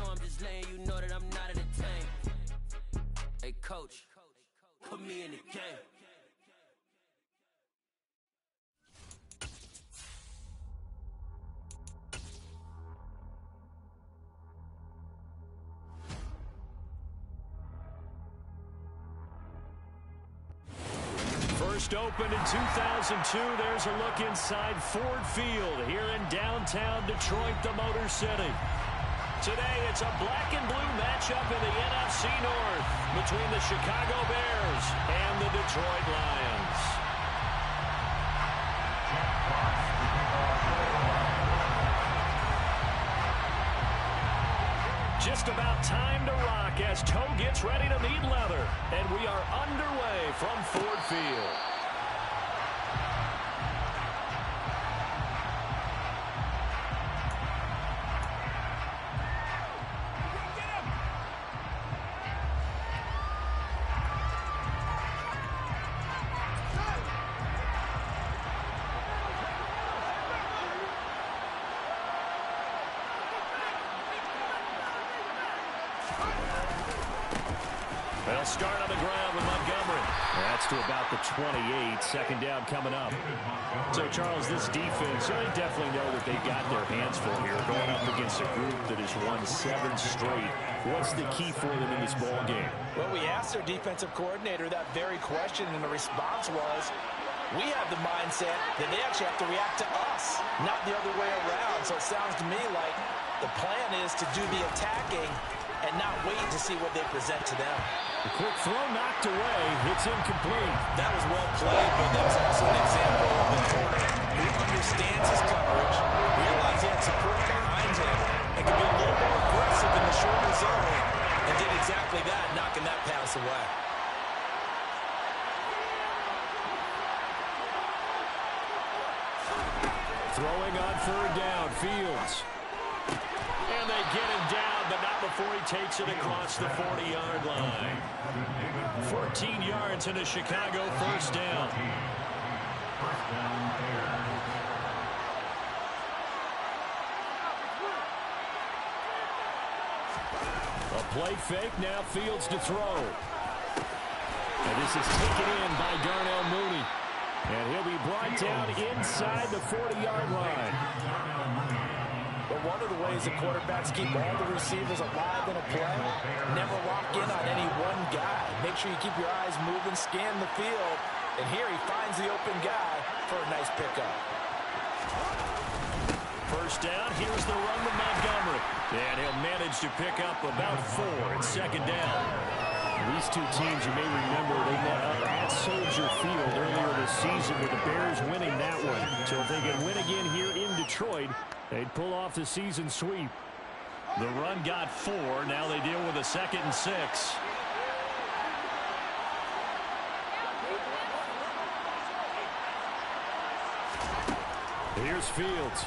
I'm just letting you know that I'm not in the tank. Hey, coach, put me in the game. First opened in 2002, there's a look inside Ford Field here in downtown Detroit, the Motor City. Today, it's a black and blue matchup in the NFC North between the Chicago Bears and the Detroit Lions. Just about time to rock as toe gets ready to meet leather. And we are underway from Ford Field. They'll start on the ground with Montgomery. That's to about the 28. Second down coming up. So, Charles, this defense, I definitely know that they've got their hands full here going up against a group that has won 7 straight. What's the key for them in this ball game? Well, we asked their defensive coordinator that very question, and the response was, we have the mindset that they actually have to react to us, not the other way around. So it sounds to me like the plan is to do the attacking and not wait to see what they present to them. A quick throw knocked away. It's incomplete. That was well played, but that was also an example of a corner who understands his coverage, realizes he had support behind him, and can be a little more aggressive in the shorter zone, and did exactly that, knocking that pass away. Throwing on third down, Fields. And they get him down, but not before he takes it across the 40-yard line. 14 yards and a Chicago first down. A play fake, now Fields to throw. And this is taken in by Darnell Mooney. And he'll be brought down inside the 40-yard line. But one of the ways the quarterbacks keep all the receivers alive in a play, never lock in on any one guy. Make sure you keep your eyes moving, scan the field, and here he finds the open guy for a nice pickup. First down, here's the run to Montgomery. And he'll manage to pick up about 4 at second down. These two teams, you may remember, they met up at Soldier Field earlier this season with the Bears winning that one. So if they can win again here in Detroit, they'd pull off the season sweep. The run got 4. Now they deal with a 2nd and 6. Here's Fields.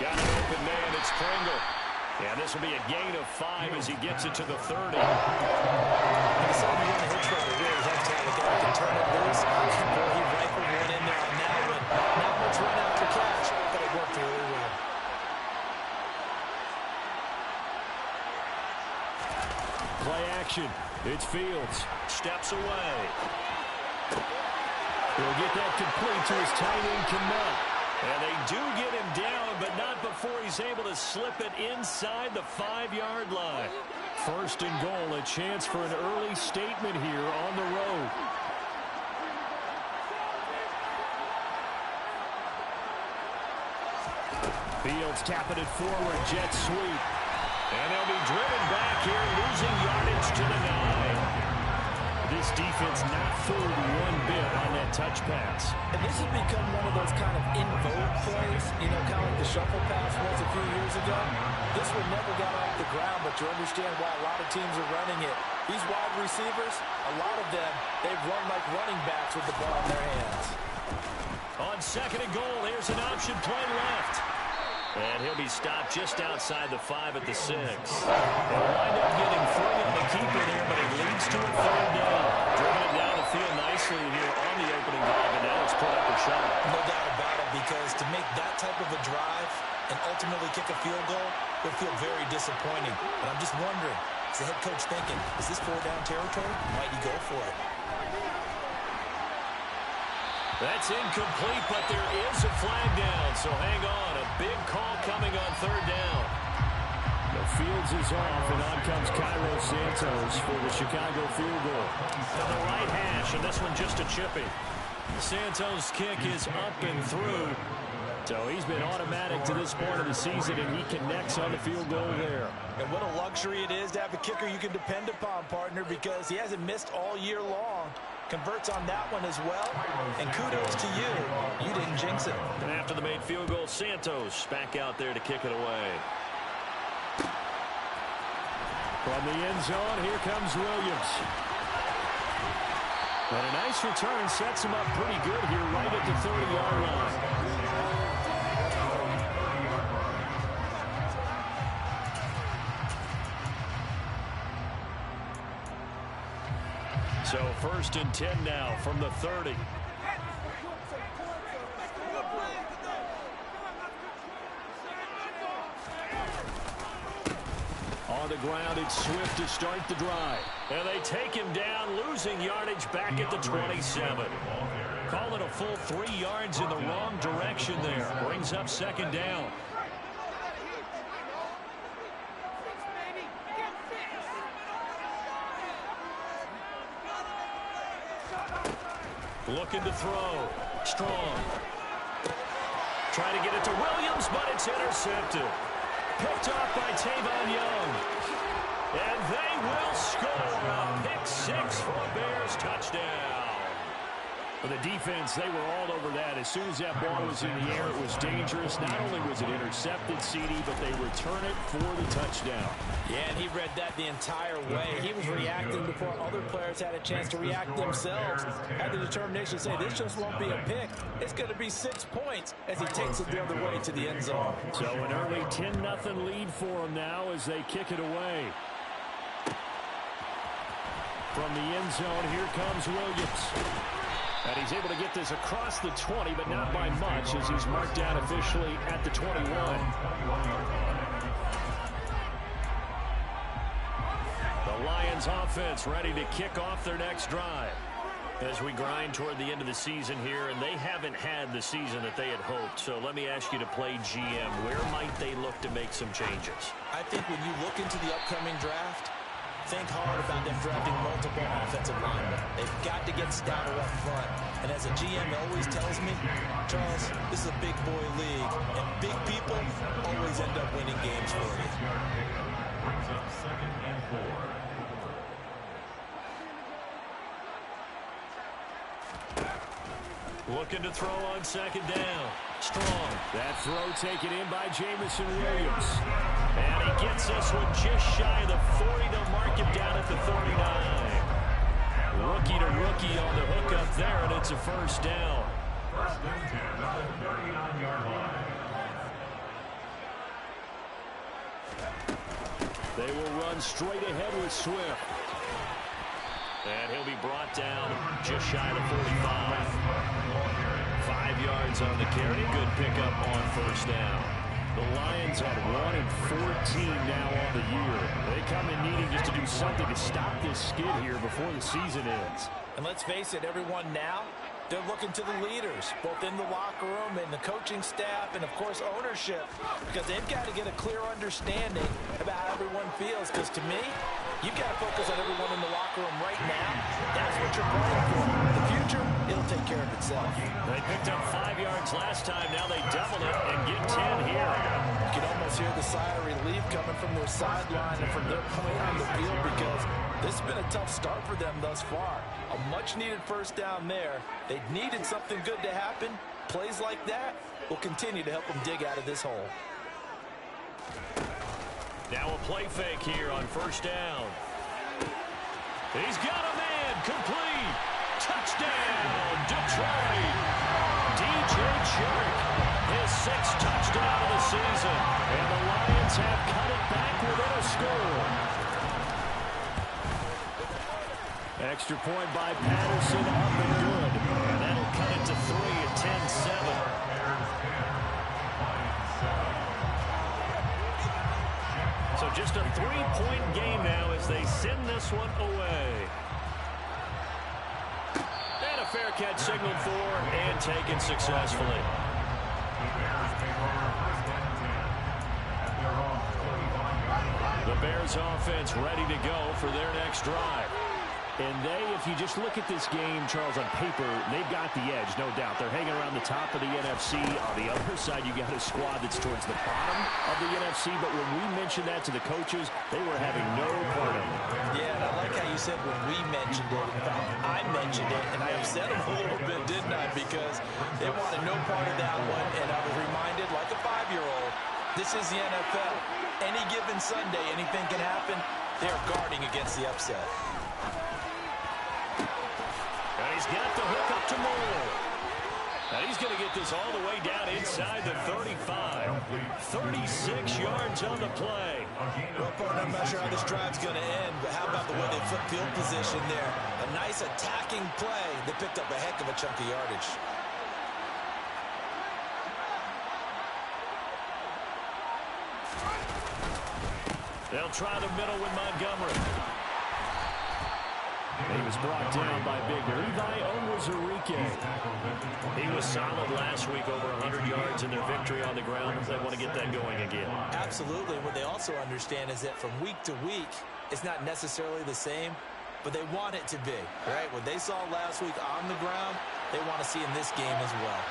Got an open man. It's Pringle. And this will be a gain of 5 as he gets it to the 30. He saw me in the hitch right here. He's actually the guy can turn it loose. Boy, he rifled one in there on that one. Not much run after catch, but it worked really well. Play action. It's Fields. Steps away. He'll get that complete to his tight end, Kmet. And they do get him down, but not before he's able to slip it inside the 5-yard line. First and goal, a chance for an early statement here on the road. Fields tapping it forward, jet sweep. And they'll be driven back here, losing yardage to the 9. This defense not fooled one bit on that touch pass. And this has become one of those kind of in-vogue plays, you know, kind of like the shuffle pass was a few years ago. This one never got off the ground, but you understand why a lot of teams are running it. These wide receivers, a lot of them, they've run like running backs with the ball in their hands. On second and goal, here's an option play left. And he'll be stopped just outside the 5 at the 6. They'll wind up getting 3 on the keeper there, but it leads to a 3rd down. Driven it down the field nicely here on the opening drive, and now it's put up a shot. No doubt about it, because to make that type of a drive and ultimately kick a field goal, It'll feel very disappointing. But I'm just wondering, is the head coach thinking, is this 4-down territory? Might he go for it? That's incomplete, but there is a flag down, so hang on. A big call coming on 3rd down. The Fields is off, and on comes Cairo Santos for the Chicago field goal. To the right hash, and this one just a chippy. Santos' kick is up and through. So he's been automatic to this point of the season, and he connects on the field goal there. And what a luxury it is to have a kicker you can depend upon, partner, because he hasn't missed all year long. Converts on that one as well. And kudos to you. You didn't jinx it. And after the made field goal, Santos back out there to kick it away. From the end zone, here comes Williams. And a nice return sets him up pretty good here right at the 30-yard line. So 1st and 10 now from the 30. On the ground, it's Swift to start the drive. And they take him down, losing yardage back at the 27. Call it a full 3 yards in the wrong direction there. Brings up 2nd down. Looking to throw. Strong. Trying to get it to Williams, but it's intercepted. Picked off by Tavon Young. And they will score a pick 6 for a Bears touchdown. For the defense, they were all over that. As soon as that ball was in the air, it was dangerous. Not only was it intercepted, CD, but they return it for the touchdown. Yeah, and he read that the entire way. He was reacting before other players had a chance to react themselves. Had the determination to say, this just won't be a pick. It's going to be 6 points as he takes it the other way to the end zone. So an early 10-0 lead for him now as they kick it away. From the end zone, here comes Williams. And he's able to get this across the 20, but not by much as he's marked down officially at the 21. The Lions offense ready to kick off their next drive. As we grind toward the end of the season here, and they haven't had the season that they had hoped. So let me ask you to play GM. Where might they look to make some changes? I think when you look into the upcoming draft, think hard about them drafting multiple offensive linemen. They've got to get stouter up front. And as a GM always tells me, Charles, this is a big boy league, and big people always end up winning games for you. Brings up 2nd and 4. Looking to throw on 2nd down. Strong. That throw taken in by Jamison Williams. And he gets this one just shy of the 40. They'll mark him down at the 39. Rookie to rookie on the hook up there, and it's a 1st down. 1st and 10 at the 39-yard line. They will run straight ahead with Swift. And he'll be brought down just shy of the 45. 5 yards on the carry. Good pickup on 1st down. The Lions at 1-14 now on the year. They come in needing just to do something to stop this skid here before the season ends. And let's face it, everyone now, they're looking to the leaders, both in the locker room and the coaching staff and, of course, ownership, because they've got to get a clear understanding about how everyone feels, because to me, you've got to focus on everyone in the locker room right now. That's what you're playing for. The future, it'll take care of itself. They picked up 5 yards last time. Now they doubled it and get 10 here. You can almost hear the sigh of relief coming from their sideline and from their point on the field, because this has been a tough start for them thus far. A much-needed 1st down there. They needed something good to happen. Plays like that will continue to help them dig out of this hole. Now a play fake here on 1st down. He's got a man. Complete. Touchdown, Detroit. DJ Chark, his 6th touchdown of the season. And the Lions have cut it back within a score. Extra point by Patterson, up and good. And that'll cut it to 3 at 10-7. just a 3-point game now as they send this one away. And a fair catch signaled for and taken successfully. The Bears offense ready to go for their next drive. And if you just look at this game, Charles, on paper, they've got the edge, no doubt. They're hanging around the top of the NFC. On the other side, you got a squad that's towards the bottom of the NFC. But when we mentioned that to the coaches, they were having no part of it. Yeah, and I like how you said when we mentioned it. In fact, I mentioned it, and I upset them a little bit, didn't I? Because they wanted no part of that one. And I was reminded, like a 5-year-old, this is the NFL. Any given Sunday, anything can happen. They're guarding against the upset. And he's got the hook up to Moore. And he's going to get this all the way down inside the 35. 36 yards on the play. Well, partner, I'm not sure how this drive's going to end, but how about the way they flip field position there? A nice attacking play. They picked up a heck of a chunk of yardage. They'll try the middle with Montgomery. He was brought down by big Levi Onwuzurike. He was solid last week, over 100 yards in their victory on the ground. They want to get that going again. Absolutely. What they also understand is that from week to week, it's not necessarily the same, but they want it to be, right? What they saw last week on the ground, they want to see in this game as well.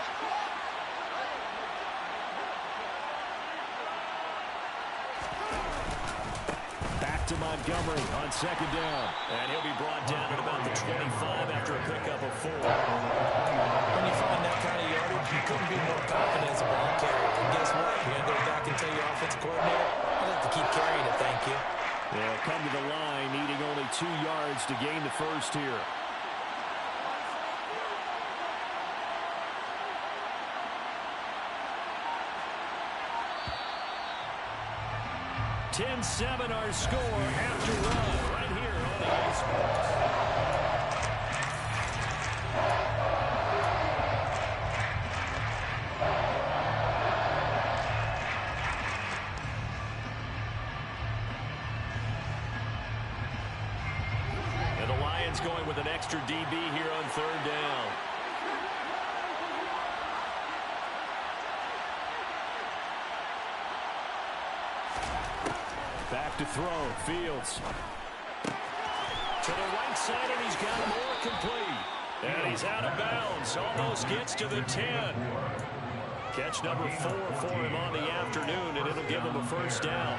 To Montgomery on second down. And he'll be brought down at about the 25 after a pickup of 4. When you find that kind of yardage, you couldn't be more confident as a ball carrier. And guess what? You're going to go back and tell your offensive coordinator, I'd like to keep carrying it, thank you. They'll come to the line, needing only 2 yards to gain the first here. (10-7) our score after one right here on the Sports. And the Lions going with an extra DB here on third down. Back to throw. Fields. To the right side, and he's got more complete. And he's out of bounds. Almost gets to the 10. Catch number 4 for him on the afternoon, and it'll give him a first down.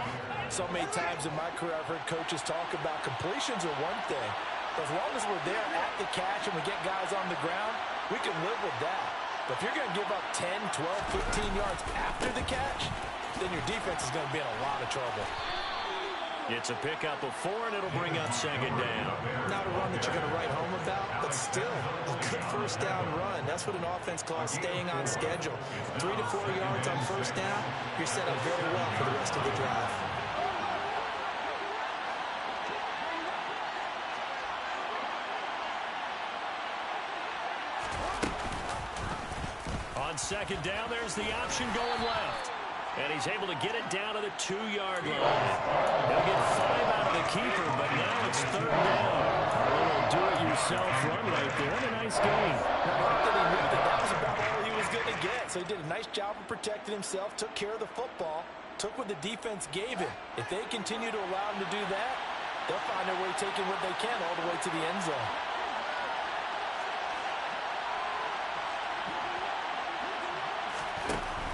So many times in my career, I've heard coaches talk about completions are one thing. But as long as we're there at the catch and we get guys on the ground, we can live with that. But if you're going to give up 10, 12, 15 yards after the catch, then your defense is going to be in a lot of trouble. It's a pickup of 4, and it'll bring up second down. Not a run that you're going to write home about, but still a good first down run. That's what an offense calls staying on schedule. 3 to 4 yards on first down, you're set up very well for the rest of the drive. On second down, there's the option going left. And he's able to get it down to the 2-yard line. He'll get 5 out of the keeper, but now it's third down. A little do-it-yourself run right there, and a nice game. I like that he knew that was about all he was going to get. So he did a nice job of protecting himself, took care of the football, took what the defense gave him. If they continue to allow him to do that, they'll find their way taking what they can all the way to the end zone.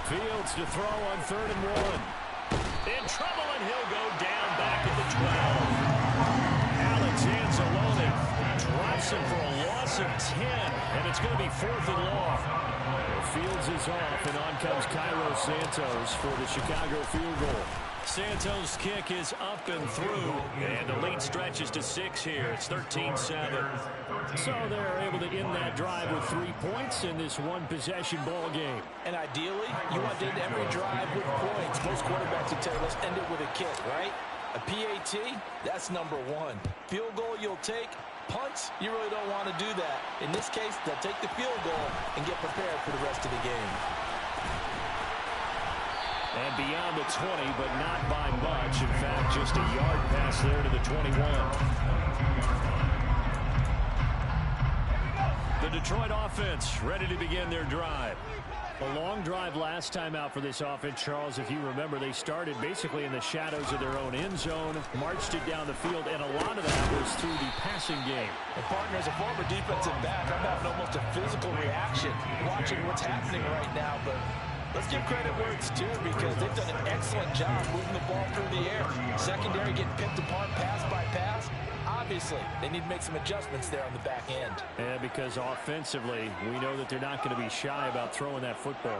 Fields to throw on 3rd and 1. In trouble, and he'll go down back at the 12. Alex Anzalone drops him for a loss of 10, and it's going to be 4th and long. Fields is off, and on comes Cairo Santos for the Chicago field goal. Santos' kick is up and through, and the lead stretches to 6 here. It's 13-7. So they're able to end that drive with 3 points in this one-possession ball game. And ideally, you want to end every drive with points. Most quarterbacks would tell you, let's end it with a kick, right? A PAT, that's number 1. Field goal you'll take. Punts, you really don't want to do that. In this case, they'll take the field goal and get prepared for the rest of the game. And beyond the 20, but not by much. In fact, just a yard pass there to the 21. The Detroit offense ready to begin their drive. A long drive last time out for this offense, Charles. If you remember, they started basically in the shadows of their own end zone, marched it down the field, and a lot of that was through the passing game. And partner, as a former defensive back, I'm having almost a physical reaction watching what's happening right now. But let's give credit where it's due, because they've done an excellent job moving the ball through the air. Secondary getting picked apart pass by pass. Obviously, they need to make some adjustments there on the back end. Yeah, because offensively, we know that they're not going to be shy about throwing that football.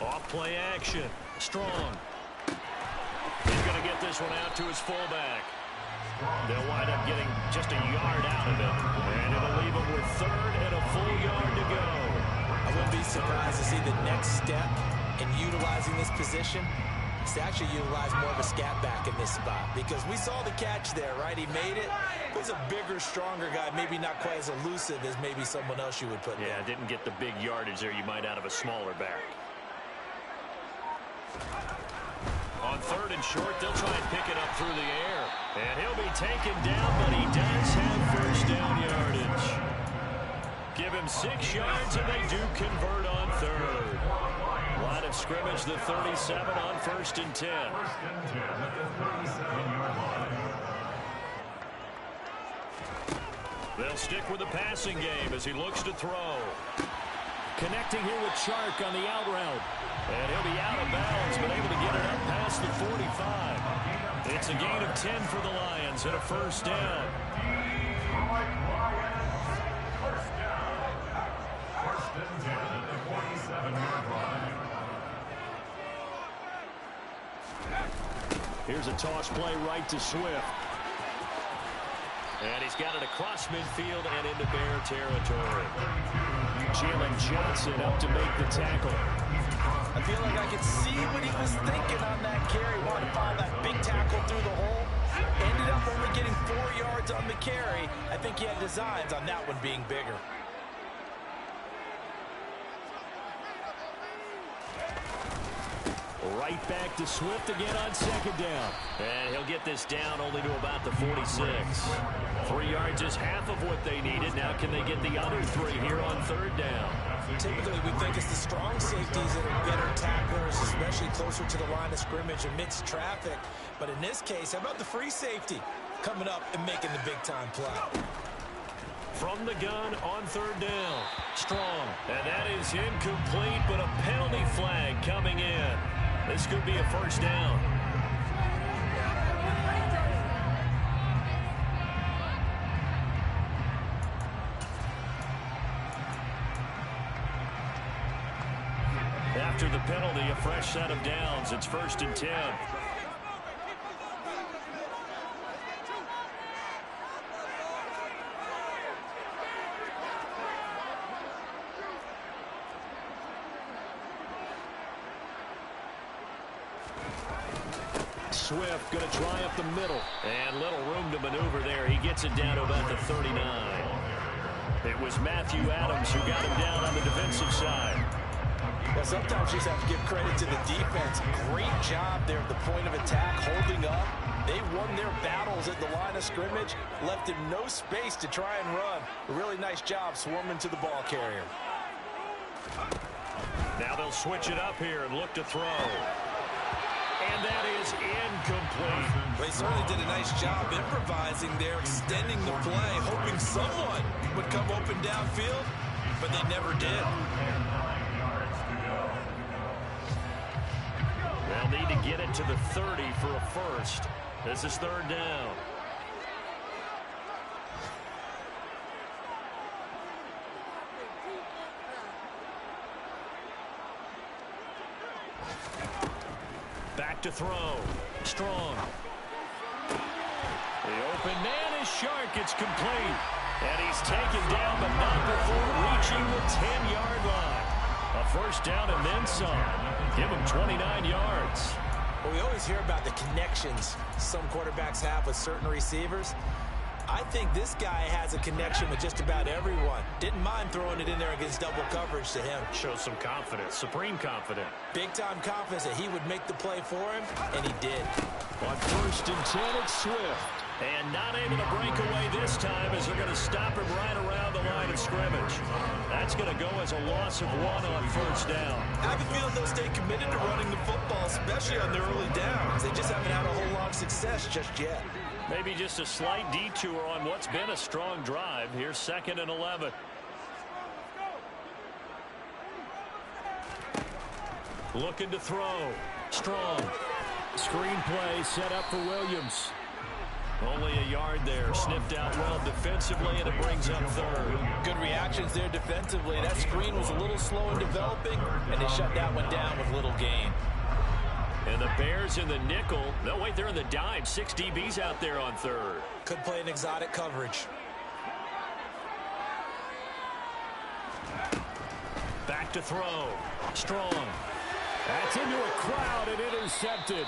Off play action. Strong. He's going to get this one out to his fullback. They'll wind up getting just a yard out of it. And it'll leave them with third and a full yard to go. I wouldn't be surprised to see the next step in utilizing this position is to actually utilize more of a scat back in this spot, because we saw the catch there, right? He made it. He was a bigger, stronger guy, maybe not quite as elusive as maybe someone else you would put there. Yeah, didn't get the big yardage there you might out of a smaller back. On third and short, they'll try and pick it up through the air. And he'll be taken down, but he does have first down yardage. Give him 6 yards, and they do convert on third. Line of scrimmage, the 37 on 1st and 10. 1st and 10 at the 37-yard line. They'll stick with the passing game as he looks to throw. Connecting here with Chark on the out route. And he'll be out of bounds, but able to get it up past the 45. It's a gain of 10 for the Lions and a first down. Detroit Lions, first down. 1st and 10 at the 47-yard line. Here's a toss play right to Swift. And he's got it across midfield and into Bear territory. Jalen Johnson up to make the tackle. I feel like I could see what he was thinking on that carry. Wanted to find that big tackle through the hole. Ended up only getting 4 yards on the carry. I think he had designs on that one being bigger. Right back to Swift again on 2nd down. And he'll get this down only to about the 46. 3 yards is half of what they needed. Now can they get the other 3 here on 3rd down? Typically, we think it's the strong safeties that are better tacklers, especially closer to the line of scrimmage amidst traffic. But in this case, how about the free safety coming up and making the big-time play? From the gun on 3rd down. Strong. And that is incomplete, but a penalty flag coming in. This could be a first down. After the penalty, a fresh set of downs. It's 1st and 10. Swift going to try up the middle. And little room to maneuver there. He gets it down to about the 39. It was Matthew Adams who got him down on the defensive side. Well, sometimes you just have to give credit to the defense. Great job there at the point of attack, holding up. They won their battles at the line of scrimmage, left him no space to try and run. A really nice job swarming to the ball carrier. Now they'll switch it up here and look to throw. And that is incomplete. They certainly did a nice job improvising there, extending the play, hoping someone would come open downfield, but they never did. They'll need to get it to the 30 for a first. This is 3rd down. Back to throw. Strong. The open man is Shark. It's complete. And he's taken down, but not before reaching the 10-yard line. A first down and then some. Give him 29 yards. Well, we always hear about the connections some quarterbacks have with certain receivers. I think this guy has a connection with just about everyone. Didn't mind throwing it in there against double coverage to him. Shows some confidence, supreme confidence. Big-time confidence that he would make the play for him, and he did. On 1st and 10, it's Swift. And not able to break away this time as they're going to stop him right around the line of scrimmage. That's going to go as a loss of 1 on 1st down. I have a feeling they'll stay committed to running the football, especially on their early downs. They just haven't had a whole lot of success just yet. Maybe just a slight detour on what's been a strong drive. Here's 2nd and 11. Looking to throw. Strong. Screen play set up for Williams. Only a yard there. Snipped out well defensively, and it brings up 3rd. Good reactions there defensively. That screen was a little slow in developing, and they shut that one down with little gain. And the Bears in the nickel. No, wait, they're in the dime. 6 DBs out there on 3rd. Could play an exotic coverage. Back to throw. Strong. That's into a crowd and intercepted.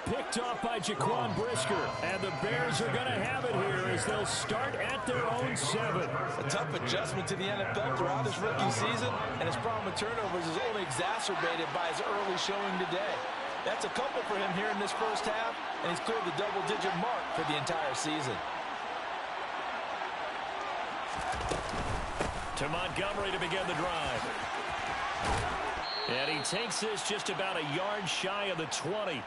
Picked off by Jaquan Brisker. And the Bears are going to have it here as they'll start at their own 7. A tough adjustment to the NFL throughout his rookie season, and his problem with turnovers is only exacerbated by his early showing today. That's a couple for him here in this first half, and he's cleared the double-digit mark for the entire season. To Montgomery to begin the drive. And he takes this just about a yard shy of the 20.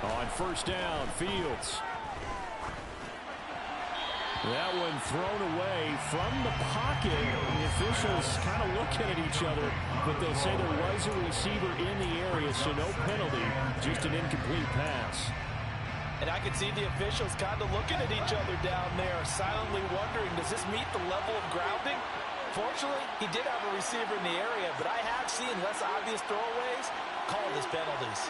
On 1st down, Fields. That one thrown away from the pocket. The officials kind of looking at each other, but they'll say there was a receiver in the area, so no penalty, just an incomplete pass. And I could see the officials kind of looking at each other down there, silently wondering, does this meet the level of grounding? Fortunately, he did have a receiver in the area, but I have seen less obvious throwaways called as penalties.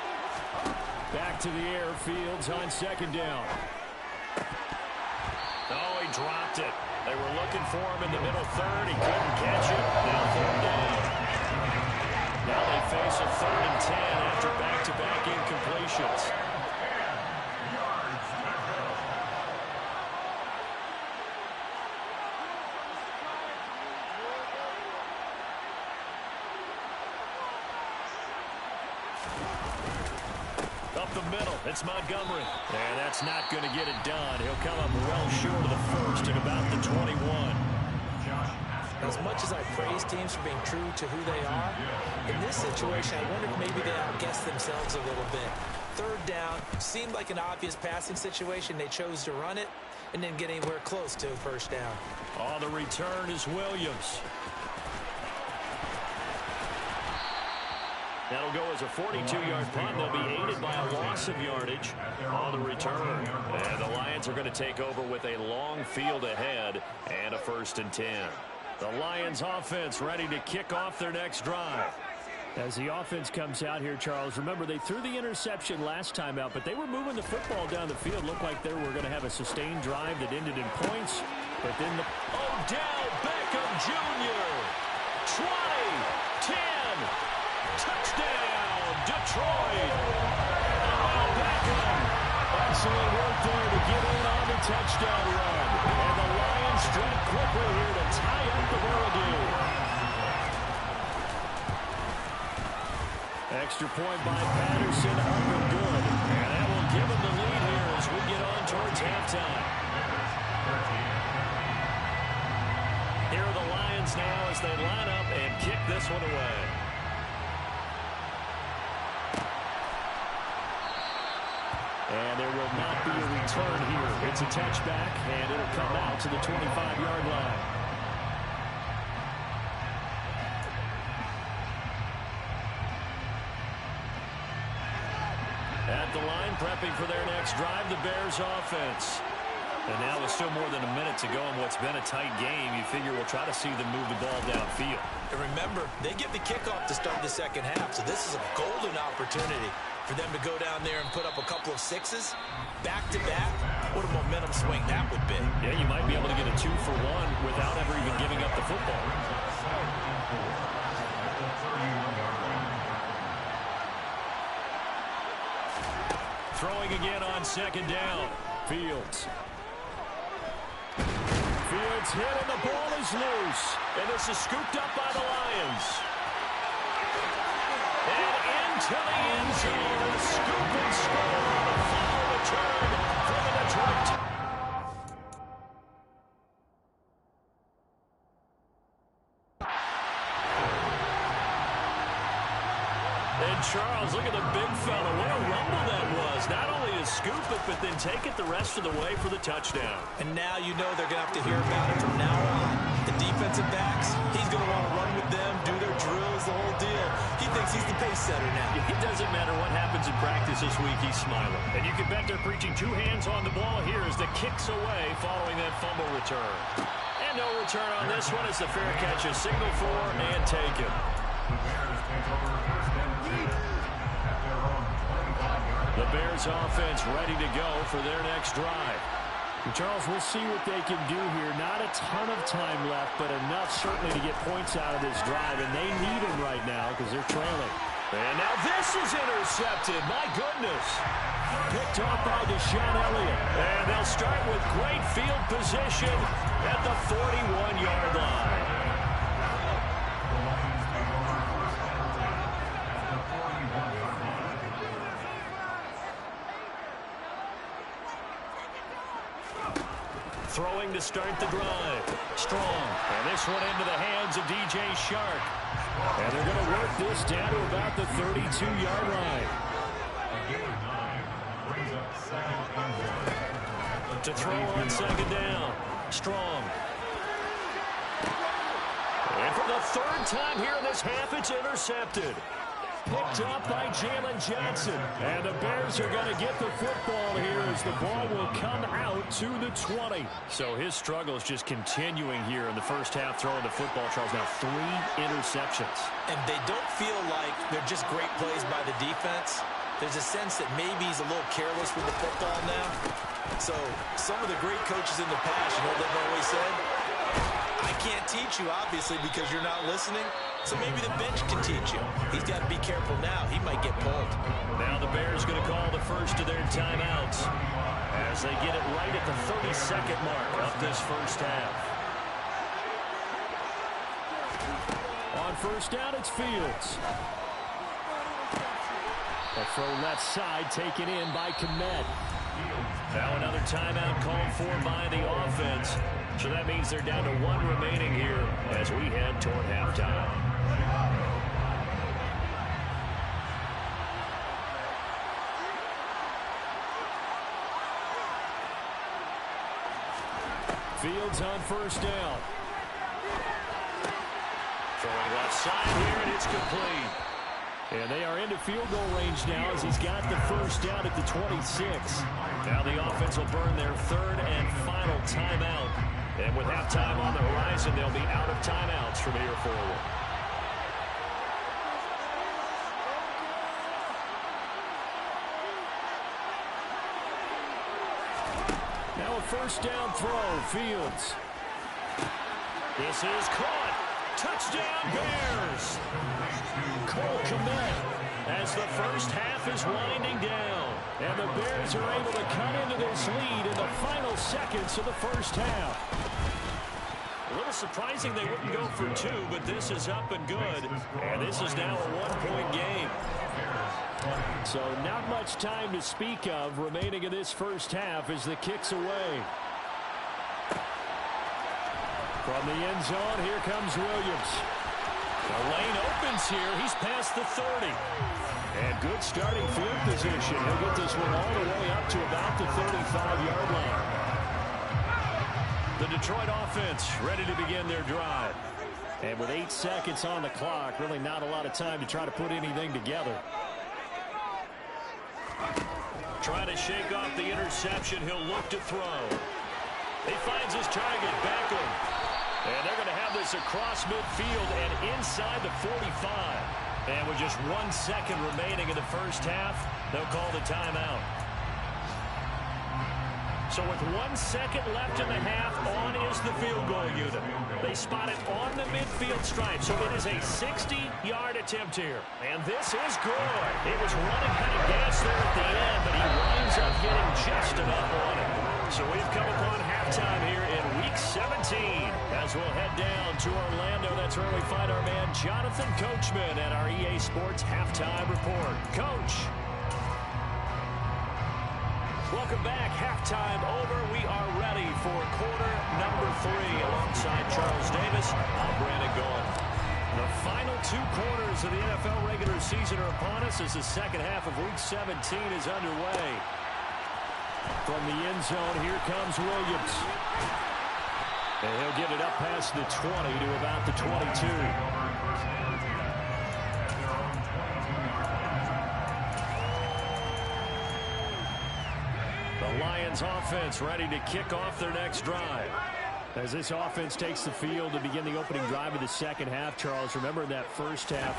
Back to the air, Fields on 2nd down. Oh, he dropped it. They were looking for him in the middle 3rd. He couldn't catch it. Now 3rd down. Now they face a 3rd and 10 after back-to-back incompletions. Up the middle, it's Montgomery. And that's not going to get it done. He'll come up well short of the 1st at about the 21. As much as I praise teams for being true to who they are, in this situation, I wonder if maybe they outguessed themselves a little bit. 3rd down, seemed like an obvious passing situation. They chose to run it and didn't get anywhere close to 1st down. On the return is Williams. That'll go as a 42-yard punt. They'll be aided by a loss of yardage on the return. And the Lions are going to take over with a long field ahead and a 1st and 10. The Lions offense ready to kick off their next drive. As the offense comes out here, Charles, remember they threw the interception last time out, but they were moving the football down the field. Looked like they were going to have a sustained drive that ended in points. But then Odell Beckham Jr. 20, 10. Touchdown, Detroit. Odell Beckham. Excellent work there to get in on the touchdown run. And the Lions strike quickly here to tie up the ball game. Extra point by Patterson, up and good. And that will give them the lead here as we get on towards halftime. Here are the Lions now as they line up and kick this one away. And there will not be a return here. It's a touchback, and it'll come out to the 25-yard line. At the line, prepping for their next drive, the Bears offense. And now with still more than a minute to go in what's been a tight game, you figure we'll try to see them move the ball downfield. And remember, they get the kickoff to start the second half, so this is a golden opportunity for them to go down there and put up a couple of sixes back-to-back. What a momentum swing that would be. Yeah, you might be able to get a 2-for-1 without ever even giving up the football. Throwing again on second down. Fields hit and the ball is loose. And this is scooped up by the Lions. And into the end zone. Scoop and score on a foul return for the Detroit. And Charles, look at the big fella. What a rumble that was. Not only to scoop it, but then take it the rest of the way for the touchdown. And now you know they're going to have to hear about it from now on. The defensive backs, he's going to want to run with them, do their drills, the whole deal. He thinks he's the pace setter now. It doesn't matter what happens in practice this week, he's smiling. And you can bet they're preaching two hands on the ball here as the kicks away following that fumble return. And no return on this one as the fair catch is signaled for and taken. The Bears offense ready to go for their next drive. And Charles, we'll see what they can do here. Not a ton of time left, but enough certainly to get points out of this drive, and they need them right now because they're trailing. And now this is intercepted. My goodness. Picked off by Deshaun Elliott. And they'll start with great field position at the 41-yard line. Throwing to start the drive. Strong. And this one into the hands of DJ Shark. And they're going to work this down to about the 32-yard line. To throw on second down. Strong. And for the third time here in this half, it's intercepted. Picked up by Jalen Johnson. And the Bears are going to get the football here as the ball will come out to the 20. So his struggle is just continuing here in the first half throwing the football. Charles, now 3 interceptions. And they don't feel like they're just great plays by the defense. There's a sense that maybe he's a little careless with the football now. So some of the great coaches in the past, you know what they've always said? I can't teach you, obviously, because you're not listening. So maybe the bench can teach you. He's got to be careful now. He might get pulled. Now the Bears going to call the first of their timeouts as they get it right at the 32nd mark of this first half. On first down, it's Fields. A throw left side taken in by Kmet. Now another timeout called for by the offense. So that means they're down to 1 remaining here as we head toward halftime. Fields on first down. Throwing left side here, and it's complete. And they are into field goal range now as he's got the first down at the 26. Now the offense will burn their third and final timeout. And with halftime on the horizon, they'll be out of timeouts from here forward. Now a first down throw, Fields. This is caught. Touchdown, Bears. Cole Kmet as the first half is winding down. And the Bears are able to cut into this lead in the final seconds of the first half. A little surprising they wouldn't go for 2, but this is up and good. And this is now a 1-point game. So not much time to speak of remaining in this first half as the kick's away. From the end zone, here comes Williams. The lane opens here. He's past the 30. And good starting field position. He'll get this one all the way up to about the 35-yard line. The Detroit offense ready to begin their drive. And with 8 seconds on the clock, really not a lot of time to try to put anything together. Trying to shake off the interception. He'll look to throw. He finds his target, Beckham. And they're going to have this across midfield and inside the 45. And with just 1 second remaining in the first half, they'll call the timeout. So with 1 second left in the half, on is the field goal unit. They spot it on the midfield stripe, so it is a 60-yard attempt here. And this is good. It was running kind of gas there at the end, but he winds up getting just enough on it. So we've come upon halftime here in Week 17. As we'll head down to Orlando, that's where we find our man Jonathan Coachman at our EA Sports Halftime Report. Coach. Welcome back. Halftime over. We are ready for quarter number 3. Alongside Charles Davis, I'm Brandon Gaul. The final 2 quarters of the NFL regular season are upon us as the second half of Week 17 is underway. From the end zone, here comes Williams. And he'll get it up past the 20 to about the 22. The Lions offense ready to kick off their next drive. As this offense takes the field to begin the opening drive of the second half, Charles, remember that first half,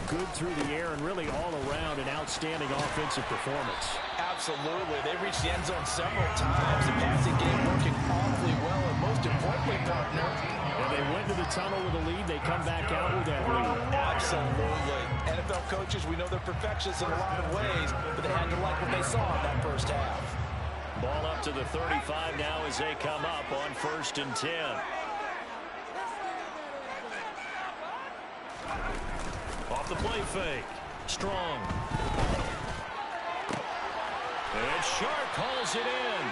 good through the air and really all around an outstanding offensive performance. Absolutely. They reached the end zone several times. The passing game working awfully well, and most importantly, partner, and they went to the tunnel with a lead. They come back out with that lead. Absolutely. NFL coaches, we know they're perfectionists in a lot of ways, but they had to like what they saw in that first half. Ball up to the 35 now as they come up on 1st and 10. Off the play fake. Strong. And Sharp calls it in.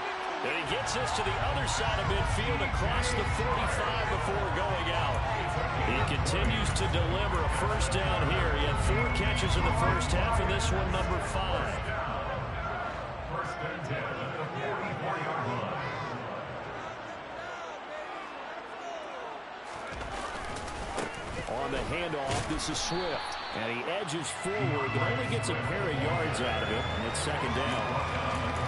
And he gets us to the other side of midfield across the 45 before going out. He continues to deliver a first down here. He had 4 catches in the first half, and this one number 5. First and 10 at the 44-yard line. On the handoff, this is Swift. And he edges forward, but only gets a pair of yards out of it, and it's second down.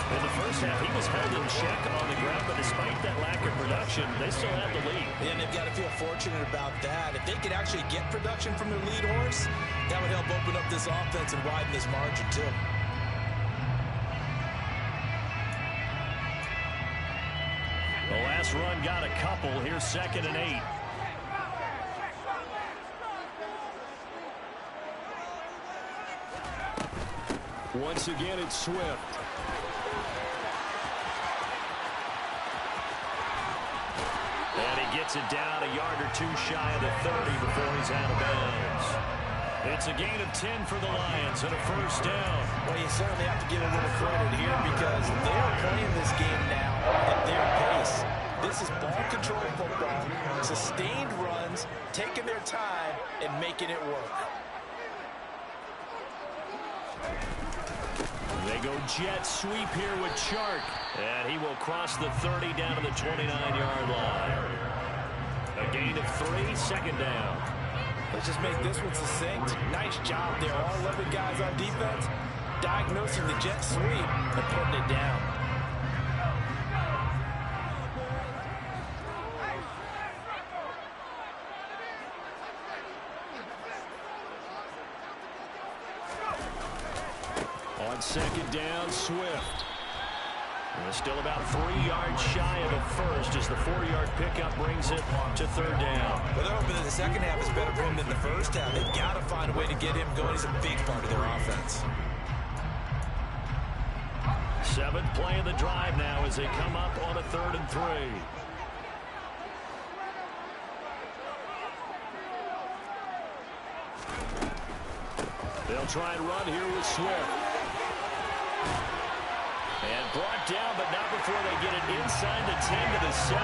In the first half, he was held in check on the ground, but despite that lack of production, they still have the lead. And they've got to feel fortunate about that. If they could actually get production from their lead horse, that would help open up this offense and widen this margin, too. The last run got a couple. Here's 2nd and 8. Once again, it's Swift. And he gets it down a yard or 2 shy of the 30 before he's out of bounds. It's a gain of 10 for the Lions and a first down. Well, you certainly have to give a little credit here because they are playing this game now at their pace. This is ball control football, sustained runs, taking their time, and making it work. They go jet sweep here with Chark. And he will cross the 30 down to the 29-yard line. A gain of 3, second down. Let's just make this one succinct. Nice job there. All 11 guys on defense diagnosing the jet sweep and putting it down. On second down, Swift. And still about 3 yards shy of a first as the 4-yard pickup brings it to third down. Well, they're hoping that the second half is better for him than the first half. They've got to find a way to get him going. He's a big part of their offense. 7th play of the drive now as they come up on a 3rd and 3. They'll try and run here with Swift. And brought down, but not before they get it inside the 10 to the 7.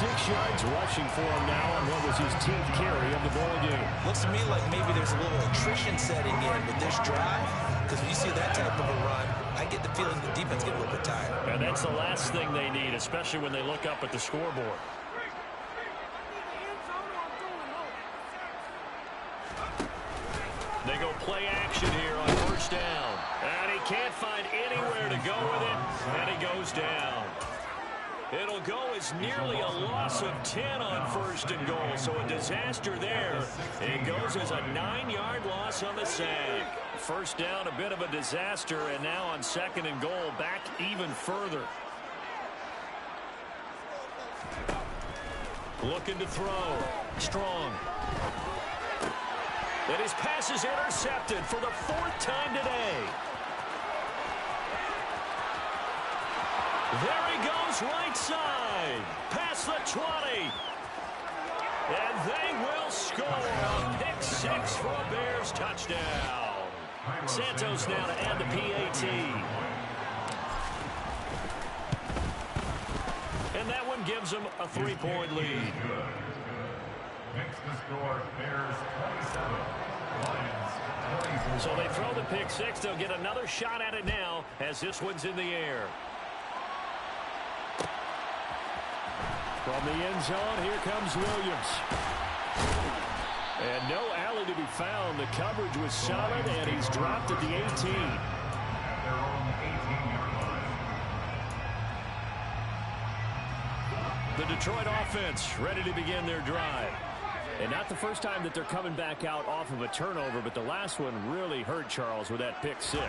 46 yards rushing for him now on what was his 10th carry of the ball game. Looks to me like maybe there's a little attrition setting in with this drive, because when you see that type of a run, I get the feeling the defense get a little bit tired. And that's the last thing they need, especially when they look up at the scoreboard. They go play action here on first down. And he can't find anywhere to go with it, and he goes down. It'll go as nearly a loss of 10 on 1st and goal, so a disaster there. It goes as a 9-yard loss on the sack. First down, a bit of a disaster, and now on 2nd and goal, back even further. Looking to throw. Strong. And his pass is intercepted for the 4th time today. There he goes, right side. Past the 20. And they will score a pick 6 for a Bears touchdown. Santos now to add the PAT. And that one gives them a 3-point lead. Makes the score Bears 27, Lions 24. So they throw the pick 6. They'll get another shot at it now as this one's in the air. From the end zone, here comes Williams. And no alley to be found. The coverage was solid, and he's dropped at the 18. At their own 18-yard line. The Detroit offense ready to begin their drive. And not the first time that they're coming back out off of a turnover, but the last one really hurt Charles with that pick 6.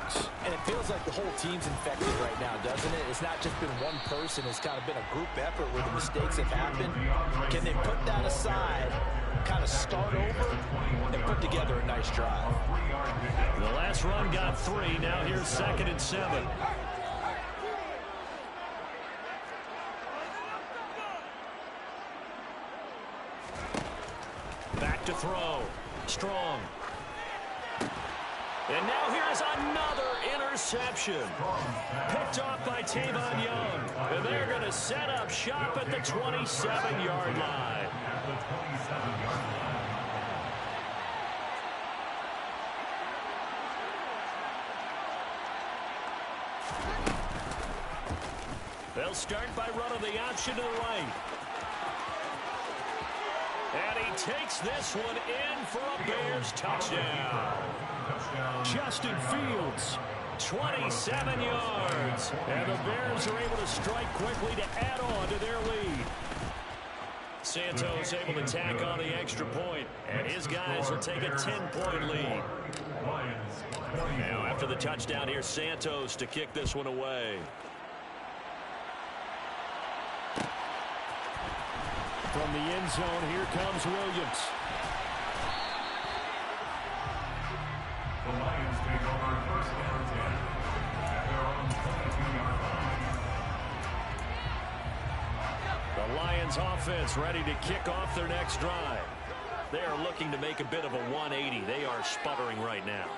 And it feels like the whole team's infected right now, doesn't it? It's not just been one person. It's kind of been a group effort where the mistakes have happened. Can they put that aside, kind of start over, and put together a nice drive? The last run got 3. Now here's 2nd and 7. Back to throw. Strong. And now here's another interception. Picked off by Tavon Young. And they're going to set up shop at the 27-yard line. At the 27-yard line. They'll start by running the option to the right. And he takes this one in for a Bears touchdown. Justin Fields, 27 yards. And the Bears are able to strike quickly to add on to their lead. Santos able to tack on the extra point, and his guys will take a 10-point lead. Now after the touchdown, here's Santos to kick this one away. From the end zone, here comes Williams. The Lions take over 1st and 10 at their own 22-yard line. The Lions offense ready to kick off their next drive. They are looking to make a bit of a 180. They are sputtering right now.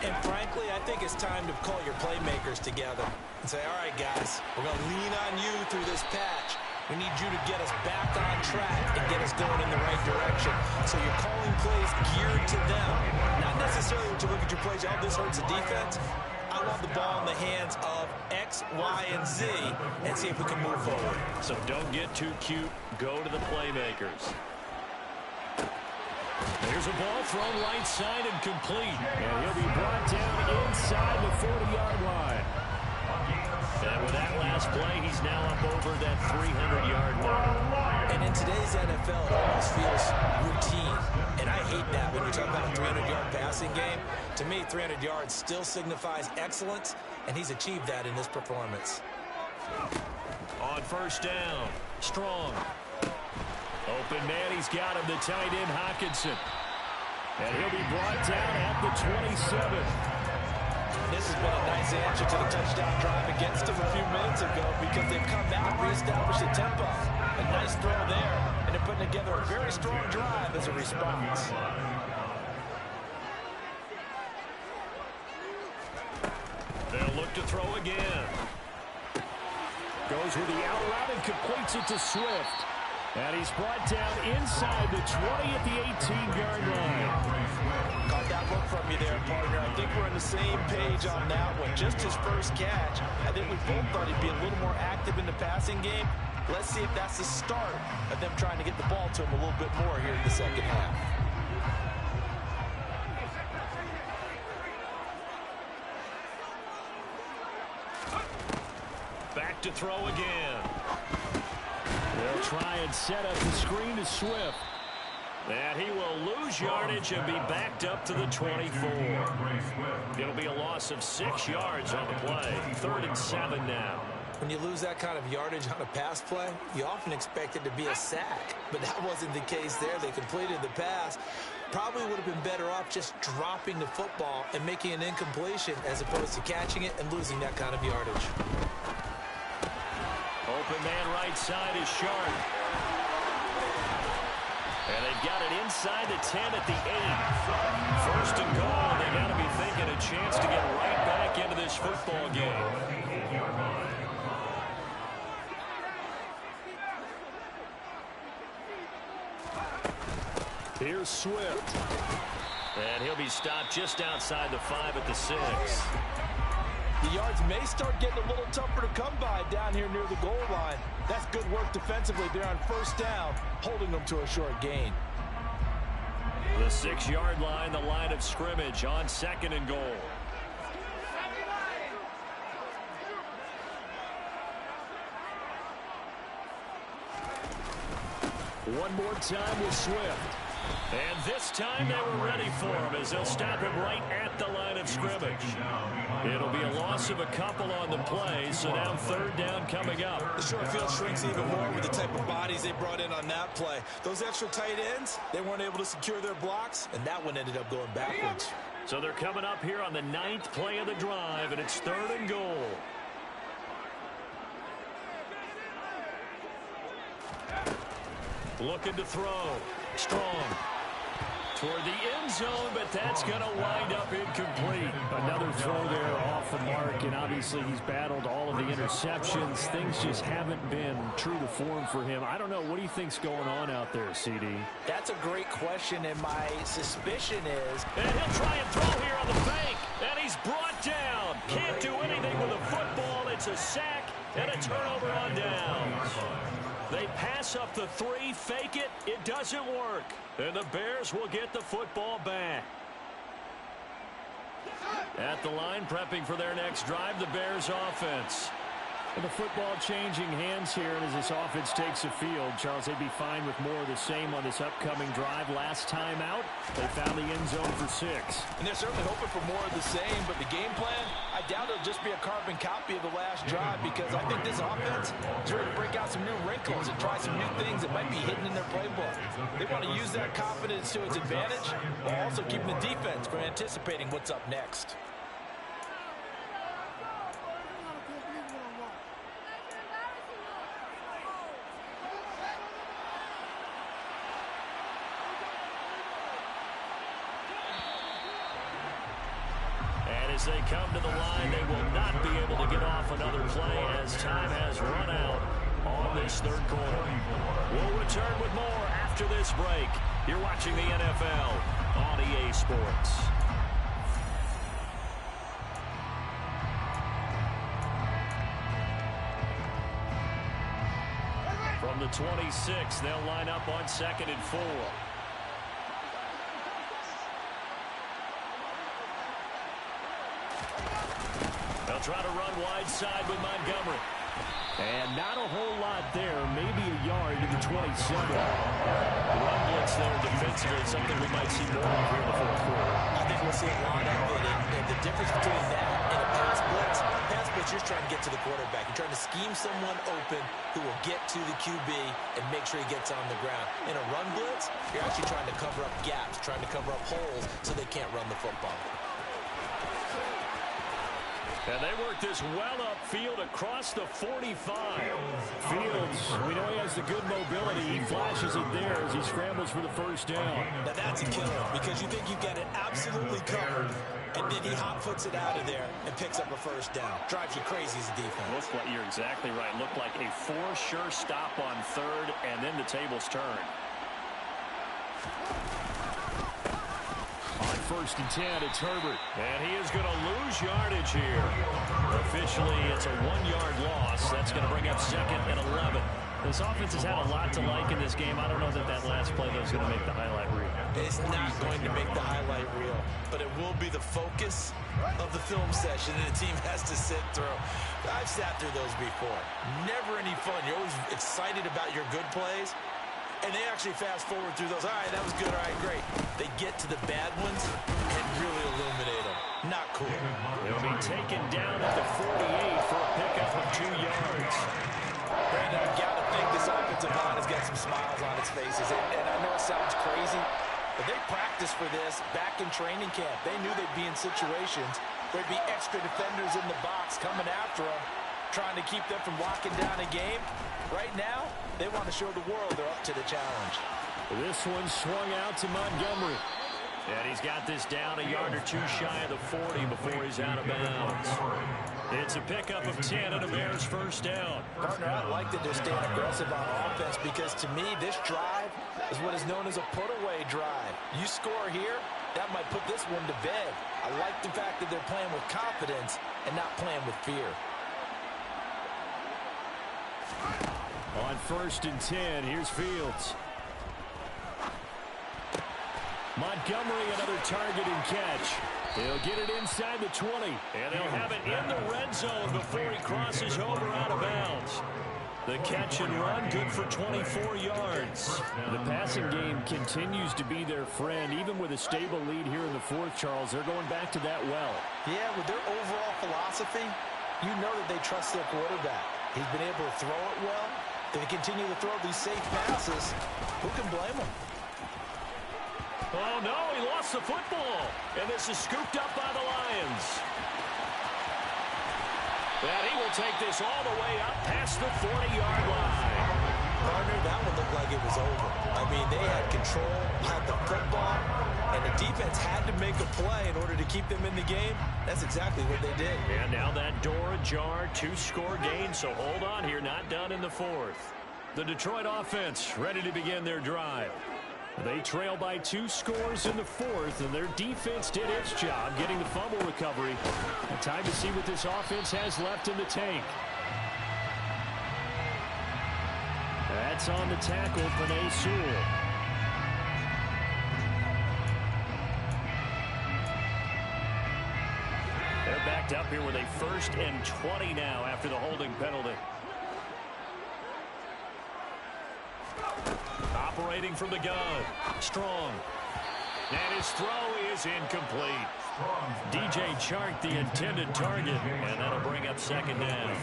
And frankly, I think it's time to call your playmakers together and say, all right, guys, we're going to lean on you through this patch. We need you to get us back on track and get us going in the right direction. So you're calling plays geared to them. Not necessarily to look at your plays, oh, this hurts the defense. I want the ball in the hands of X, Y, and Z and see if we can move forward. So don't get too cute. Go to the playmakers. There's a ball thrown right side and complete. And he'll be brought down inside the 40-yard line. And with that last play, he's now up over that 300-yard mark. And in today's NFL, it almost feels routine. And I hate that when you talk about a 300-yard passing game. To me, 300 yards still signifies excellence, and he's achieved that in this performance. On 1st down, Strong. Open man, he's got him, the tight end, Hockenson. And he'll be brought down at the 27. This has been a nice answer to the touchdown drive against them a few minutes ago because they've come back, reestablished the tempo. A nice throw there, and they're putting together a very strong drive as a response. They'll look to throw again. Goes with the out route and completes it to Swift. And he's brought down inside the 20 at the 18-yard line. Caught that look from you there, partner. I think we're on the same page on that one. Just his first catch. I think we both thought he'd be a little more active in the passing game. Let's see if that's the start of them trying to get the ball to him a little bit more here in the second half. Back to throw again. They'll try and set up the screen to Swift. And he will lose yardage and be backed up to the 24. It'll be a loss of 6 yards on the play. 3rd and 7 now. When you lose that kind of yardage on a pass play, you often expect it to be a sack. But that wasn't the case there. They completed the pass. Probably would have been better off just dropping the football and making an incompletion as opposed to catching it and losing that kind of yardage. Open man right side is Sharp. And they've got it inside the 10 at the 8. 1st and goal. They got to be thinking a chance to get right back into this football game. Here's Swift. And he'll be stopped just outside the 5 at the 6. The yards may start getting a little tougher to come by down here near the goal line. That's good work defensively there on 1st down, holding them to a short gain. The 6-yard line, the line of scrimmage on 2nd and goal. One more time with Swift. And this time they were ready for him as they'll stop him right at the line of scrimmage. It'll be a loss of a couple on the play, so now 3rd down coming up. The short field shrinks even more with the type of bodies they brought in on that play. Those extra tight ends, they weren't able to secure their blocks, and that one ended up going backwards. So they're coming up here on the 9th play of the drive, and it's 3rd and goal. Looking to throw. Strong. Toward the end zone, but that's going to wind up incomplete. Another throw there off the mark, and obviously he's battled all of the interceptions. Things just haven't been true to form for him. I don't know. What do you think's going on out there, CD? That's a great question, and my suspicion is... And he'll try and throw here on the bank, and he's brought down. Can't do anything with a football. It's a sack and a turnover on downs. They pass up the 3, fake it. It doesn't work. And the Bears will get the football back. At the line, prepping for their next drive, the Bears offense. And the football changing hands here, and as this offense takes the field, Charles, they'd be fine with more of the same on this upcoming drive. Last time out, they found the end zone for 6. And they're certainly hoping for more of the same, but the game plan, I doubt it'll just be a carbon copy of the last drive, because I think this offense is ready to break out some new wrinkles and try some new things that might be hidden in their playbook. They want to use that confidence to its advantage, while also keeping the defense from anticipating what's up next. As they come to the line, they will not be able to get off another play as time has run out on this 3rd quarter. We'll return with more after this break. You're watching the NFL on EA Sports. From the 26, they'll line up on 2nd and 4. They'll try to run wide side with Montgomery. And not a whole lot there, maybe a yard to the 27. Run blitz there defensively, something we might see more of here in the 4th quarter. I think we'll see a lot of it, and the difference between that and a pass blitz, you're trying to get to the quarterback. You're trying to scheme someone open who will get to the QB and make sure he gets on the ground. In a run blitz, you're actually trying to cover up gaps, trying to cover up holes so they can't run the football. And they work this well upfield across the 45. Fields, we know he has the good mobility. He flashes it there as he scrambles for the 1st down. Now that's a killer because you think you've got it absolutely covered, and then he hot-foots it out of there and picks up a 1st down. Drives you crazy as a defense. Looks like you're exactly right. Looked like a 4 sure stop on 3rd, and then the tables turn. On 1st and 10, it's Herbert. And he is going to lose yardage here. Officially, it's a 1-yard loss. That's going to bring up 2nd and 11. This offense has had a lot to like in this game. I don't know that last play, though, is going to make the highlight reel. It's not going to make the highlight reel, but it will be the focus of the film session that the team has to sit through. I've sat through those before. Never any fun. You're always excited about your good plays, and they actually fast forward through those. All right, that was good. All right, great. They get to the bad ones and really illuminate them. Not cool. They'll be taken down at the 48 for a pickup of 2 yards. Brandon, I've got to think this offensive line has got some smiles on its faces. And I know it sounds crazy, but they practiced for this back in training camp. They knew they'd be in situations. There'd be extra defenders in the box coming after them, trying to keep them from locking down a game. Right now, they want to show the world they're up to the challenge. This one swung out to Montgomery. And he's got this down a yard or 2 shy of the 40 before he's out of bounds. It's a pickup of 10 and a Bears first down. Partner, I like that they're staying aggressive on offense because to me, this drive is what is known as a put-away drive. You score here, that might put this one to bed. I like the fact that they're playing with confidence and not playing with fear. On 1st and 10, here's Fields. Montgomery, another target and catch. They'll get it inside the 20, and they'll have it in the red zone before he crosses over out of bounds. The catch and run, good for 24 yards. The passing game continues to be their friend. Even with a stable lead here in the 4th, Charles, they're going back to that well. Yeah, with their overall philosophy, you know that they trust their quarterback. He's been able to throw it well. They continue to throw these safe passes. Who can blame them? Oh, no, he lost the football. And this is scooped up by the Lions. And he will take this all the way up past the 40-yard line. Partner, that one looked like it was over. I mean, they had control, had the football, and the defense had to make a play in order to keep them in the game. That's exactly what they did. And now that door ajar, 2-score gain, so hold on here, not done in the 4th. The Detroit offense ready to begin their drive. They trail by 2 scores in the 4th, and their defense did its job getting the fumble recovery. And time to see what this offense has left in the tank. That's on the tackle, Penei Sewell. They're backed up here with a 1st and 20 now after the holding penalty. Operating from the gun. Strong. And his throw is incomplete. DJ Chark, the intended target, and that'll bring up 2nd down.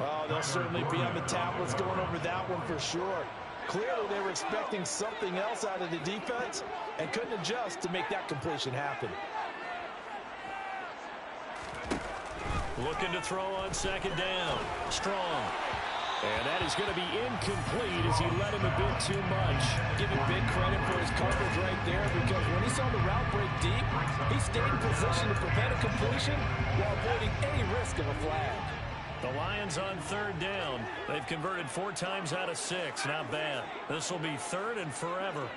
Oh, they'll certainly be on the tablets going over that one for sure. Clearly, they were expecting something else out of the defense and couldn't adjust to make that completion happen. Looking to throw on 2nd down. Strong. And that is going to be incomplete as he let him a bit too much. Give him big credit for his coverage right there because when he saw the route break deep, he stayed in position to prevent a completion while avoiding any risk of a flag. The Lions on 3rd down. They've converted 4 times out of 6. Not bad. This will be 3rd and forever.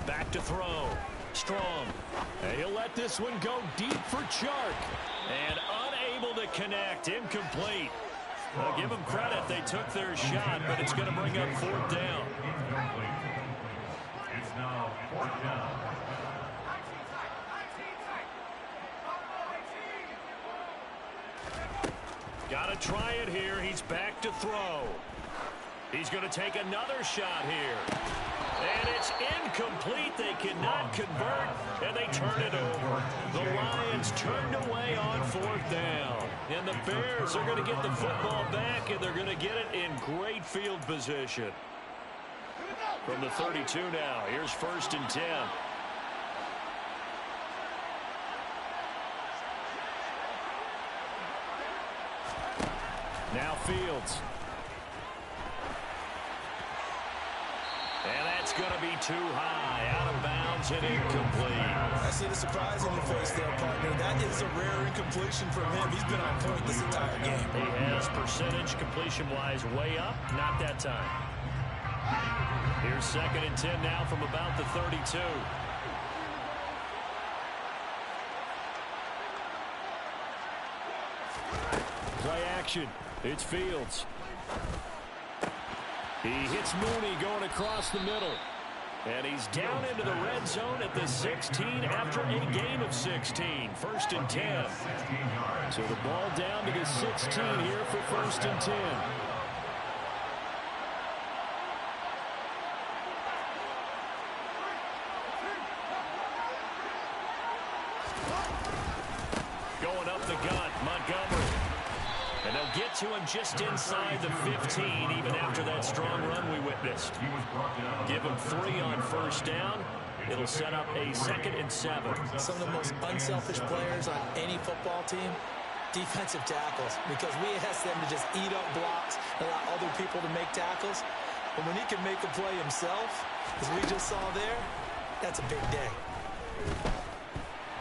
Back to throw. Strong. And he'll let this one go deep for Chark. And unable to connect. Incomplete. Well, give them credit. They took their shot, but it's going to bring up 4th down. It's now 4th down. Got to try it here. He's back to throw. He's going to take another shot here. And it's incomplete. They cannot convert, and they turn it over. The Lions turned away on 4th down. And the Bears are going to get the football back, and they're going to get it in great field position. From the 32 now, here's 1st and 10. Now Fields. And that's going to be too high, out of bounds and incomplete. I see the surprise on your face there, partner. That is a rare incompletion from him. He's been on point this entire game. He has percentage completion-wise way up, not that time. Here's 2nd and 10 now from about the 32. Play action. It's Fields. He hits Mooney going across the middle. And he's down into the red zone at the 16 after a gain of 16. 1st and 10. So the ball down to the 16 here for 1st and 10. Going up the gut, Montgomery. And they'll get to him just inside the 15, even after that strong run we witnessed. Give him 3 on 1st down. It'll set up a 2nd and 7. Some of the most unselfish players on any football team, defensive tackles, because we ask them to just eat up blocks and allow other people to make tackles. But when he can make a play himself, as we just saw there, that's a big day.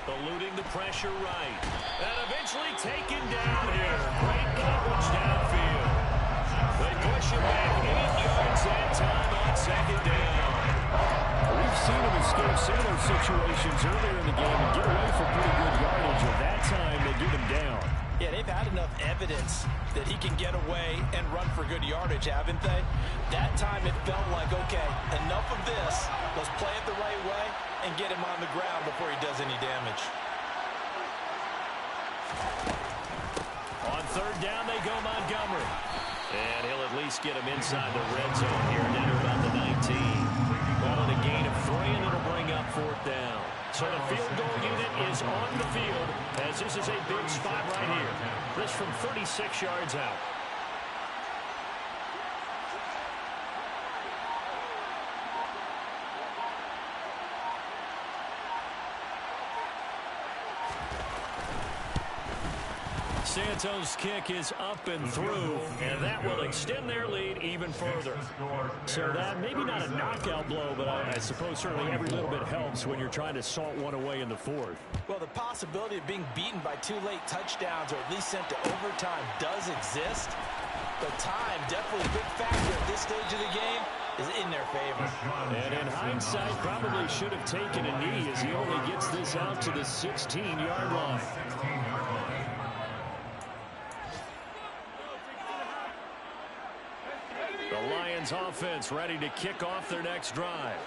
Eluding the pressure right. And eventually taken down here. Great coverage downfield. They push him back 8 yards that time on 2nd down. We've seen him escape similar situations earlier in the game and get away for pretty good yardage. At that time, they get him down. Yeah, they've had enough evidence that he can get away and run for good yardage, haven't they? That time it felt like, okay, enough of this. Let's play it the right way and get him on the ground before he does any damage. On 3rd down, they go Montgomery. And he'll at least get him inside the red zone here down to about the 19. Ball in a gain of 3, and it'll bring up 4th down. So the field goal unit is on the field as this is a big spot right here. This from 36 yards out. Santos' kick is up and through, and that will extend their lead even further. So that, maybe not a knockout blow, but I suppose certainly every little bit helps when you're trying to salt one away in the 4th. Well, the possibility of being beaten by 2 late touchdowns or at least sent to overtime does exist. But time, definitely a big factor at this stage of the game, is in their favor. And in hindsight, probably should have taken a knee as he only gets this out to the 16-yard line. The Lions offense ready to kick off their next drive.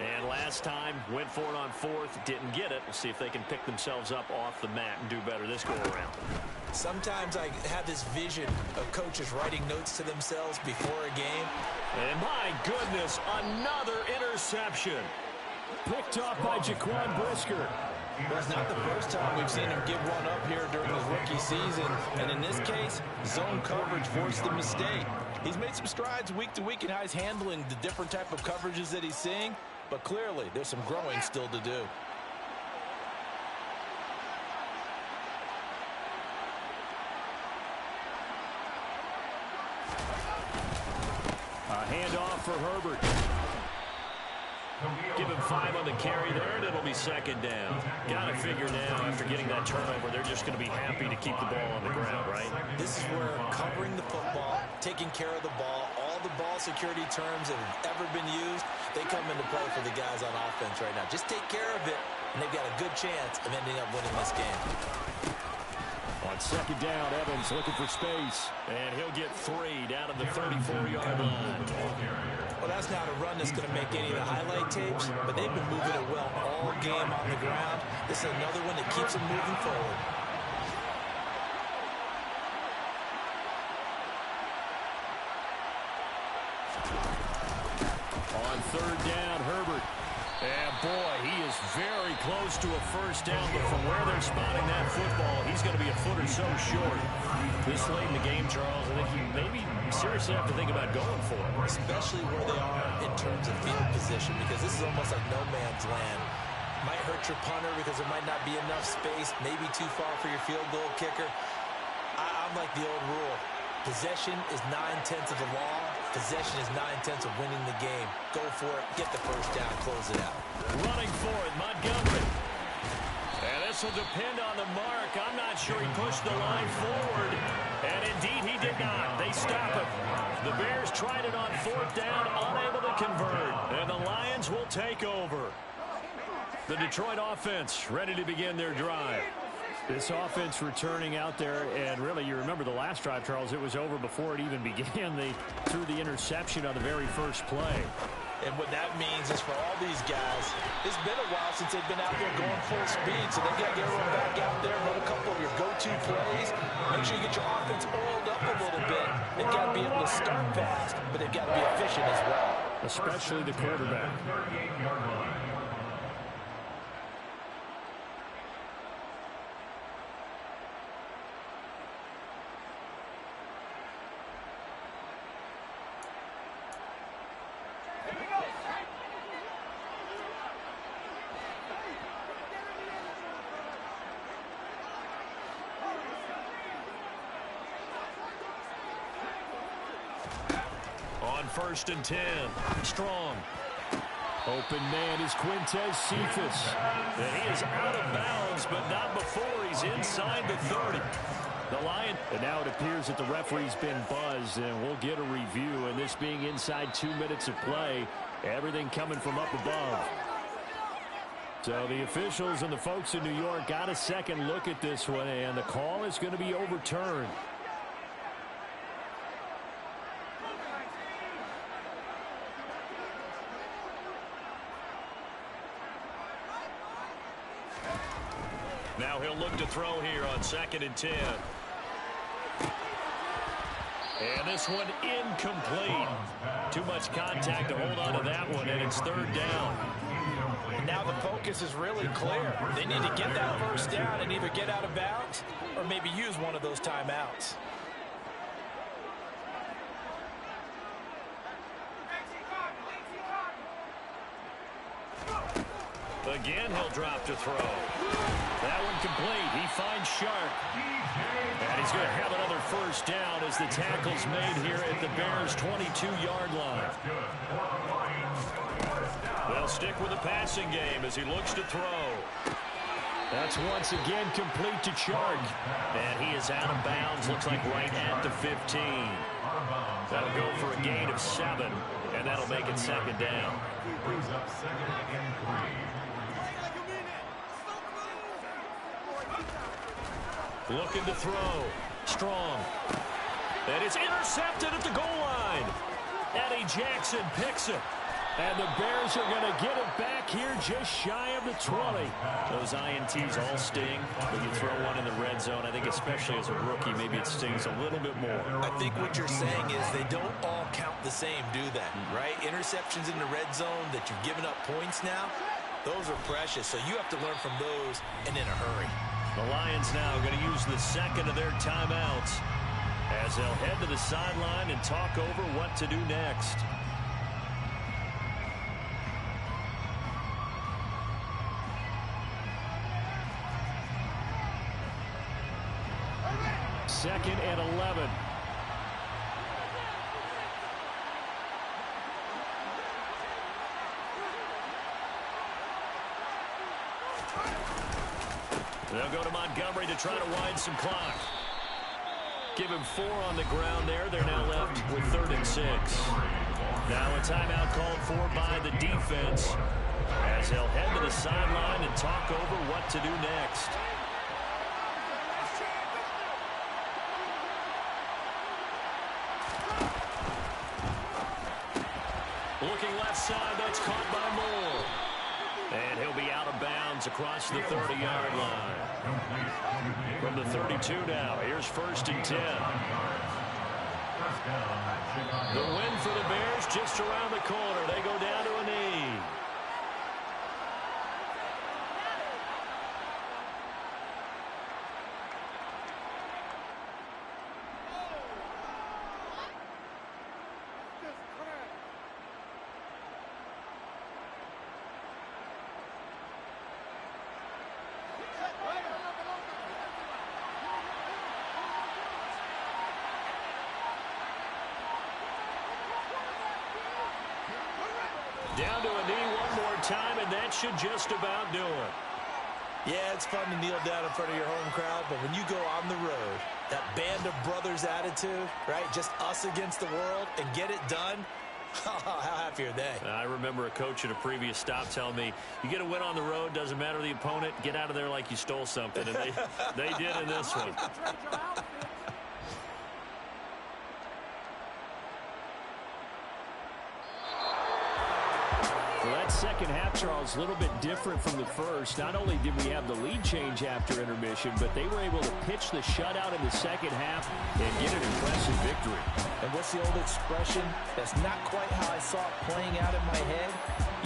And last time, went for it on 4th, didn't get it. We'll see if they can pick themselves up off the mat and do better this go-around. Sometimes I have this vision of coaches writing notes to themselves before a game. And my goodness, another interception. Picked off by Jaquan Brisker. Well, it's not the first time we've seen him give one up here during his rookie season. And in this case, zone coverage forced the mistake. He's made some strides week to week in how he's handling the different type of coverages that he's seeing. But clearly, there's some growing still to do. A handoff for Herbert. Give him 5 on the carry there, and it'll be 2nd down. Got to figure now, after getting that turnover, they're just going to be happy to keep the ball on the ground, right? This is where covering the football, taking care of the ball, all the ball security terms that have ever been used, they come into play for the guys on offense right now. Just take care of it, and they've got a good chance of ending up winning this game. On 2nd down, Evans looking for space. And he'll get 3 down to the 34-yard line. Well, that's not a run that's going to make any of the highlight tapes, but they've been moving it well all game on the ground. This is another one that keeps them moving forward. On 3rd down, Herbert. And boy, he is very close to a 1st down, but from where they're spotting that football, he's going to be a foot or so short. This late in the game, Charles, I think you maybe seriously have to think about going for it. Especially where they are in terms of field position, because this is almost like no man's land. Might hurt your punter because there might not be enough space, maybe too far for your field goal kicker. I'm like the old rule. Possession is 9/10 of the law. Possession is 9/10 of winning the game. Go for it. Get the 1st down. Close it out. Running for it, Montgomery. And this will depend on the mark. I'm not sure he pushed the line forward. And indeed, he did not. They stop him. The Bears tried it on 4th down, unable to convert. And the Lions will take over. The Detroit offense ready to begin their drive. This offense returning out there, and really, you remember the last drive, Charles, it was over before it even began. They threw the interception on the very first play. And what that means is for all these guys, it's been a while since they've been out there going full speed, so they've got to get everyone back out there, run a couple of your go-to plays, make sure you get your offense oiled up a little bit. They've got to be able to start fast, but they've got to be efficient as well. Especially the quarterback. On 1st and 10, Strong. Open man is Quintez Cephas. And he is out of bounds, but not before he's inside the 30. The Lions, and now it appears that the referee's been buzzed, and we'll get a review. And this being inside 2 minutes of play, everything coming from up above. So the officials and the folks in New York got a second look at this one, and the call is going to be overturned. Now he'll look to throw here on 2nd and 10. And this one incomplete. Too much contact to hold on to that one, and it's 3rd down. Now the focus is really clear. They need to get that first down and either get out of bounds or maybe use one of those timeouts. Again, he'll drop to throw. That one complete. He finds Sharp. And he's going to have another first down as the tackle's made here at the Bears' 22-yard line. They'll stick with the passing game as he looks to throw. That's once again complete to Chark. And he is out of bounds. Looks like right at the 15. That'll go for a gain of 7. And that'll make it 2nd down. Brings up 2nd and 3. Looking to throw. Strong. And it's intercepted at the goal line. Eddie Jackson picks it. And the Bears are going to get it back here just shy of the 20. Those INTs all sting. When you throw one in the red zone, I think especially as a rookie, maybe it stings a little bit more. I think what you're saying is they don't all count the same, do they? Right? Interceptions in the red zone that you've given up points now, those are precious. So you have to learn from those and in a hurry. The Lions now going to use the second of their timeouts as they'll head to the sideline and talk over what to do next. Second and 11. They'll go to Montgomery to try to wind some clock. Give him 4 on the ground there. They're now left with 3rd and 6. Now a timeout called for by the defense as they'll head to the sideline and talk over what to do next. Looking left side, that's caught by Moore. And he'll be out of bounds across the 30-yard line. From the 32 now, here's 1st and 10. The win for the Bears just around the corner. They go down to a knee. Down to a knee one more time, and that should just about do it. Yeah, it's fun to kneel down in front of your home crowd, but when you go on the road, that band of brothers attitude, right, just us against the world, and get it done, How happy are they? I remember a coach at a previous stop telling me, you get a win on the road, doesn't matter the opponent, get out of there like you stole something. And they did in this one. Well, that second half, Charles, a little bit different from the first. Not only did we have the lead change after intermission, but they were able to pitch the shutout in the second half and get an impressive victory. And what's the old expression? That's not quite how I saw it playing out in my head.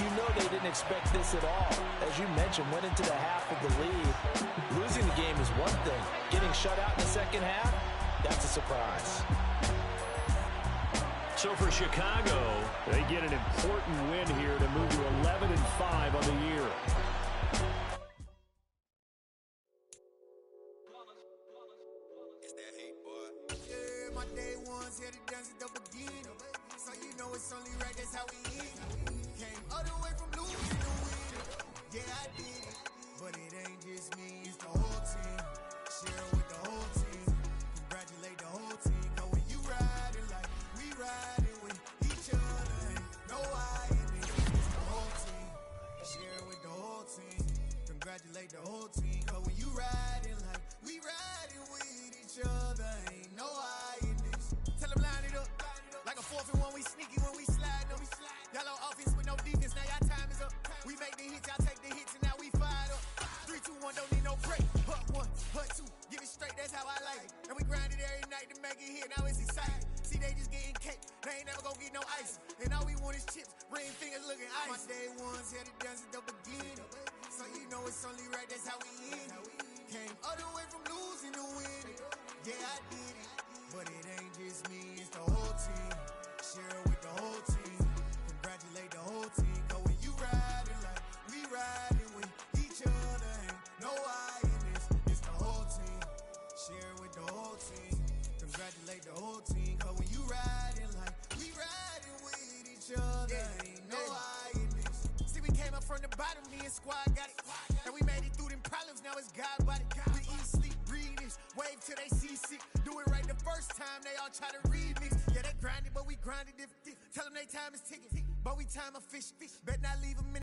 You know they didn't expect this at all. As you mentioned, went into the half with the lead. Losing the game is one thing. Getting shut out in the second half, that's a surprise. So for Chicago, They get an important win here to move to 11-5 on the year. Yeah, my day ones here to dance at the beginning. So you know it's only right, that's how we eat. Came all the way from losing to winning. Yeah, I did it. But it ain't just me, it's the whole team. Share it with the whole team. Congratulate the whole team. Cause when you riding like we riding with each other, ain't no I in it. It's the whole team. Share it with the whole team. Congratulate the whole team. Cause when you riding like we riding with each other, ain't no I in this. Tell them line it up. Like a 4th and 1, we sneaky when we slide them. Y'all on offense with no defense, now y'all time is up. We make the hits, y'all take the hits, and now we fired up. 3, 2, 1, don't need no break. Hut 1, hut 2, give it straight, that's how I like it. And we grind it every night to make it here, now it's exciting. See, they just getting cake, they ain't never gonna get no ice. And all we want is chips, ring fingers looking ice. My day ones here to dance at the beginning. So you know it's only right, that's how we end it. Came all the way from losing to winning. Yeah, I did it. But it ain't just me, it's the whole team. Share it with the whole team. Congratulate the whole team. Cause when you riding like we riding with each other, ain't no I in this. It's the whole team. Share it with the whole team. Congratulate the whole team. Cause when you riding like we riding with each other, ain't no I in this. See, we came up from the bottom, me and squad got it. And we made it through them problems, now it's God body. We eat, sleep, breathe this. Wave till they see sick. Do it right the first time, they all try to remix. Yeah, they grinded, but we grinded if. Tell them they time is ticking. But we time a fish. Bet not leave them in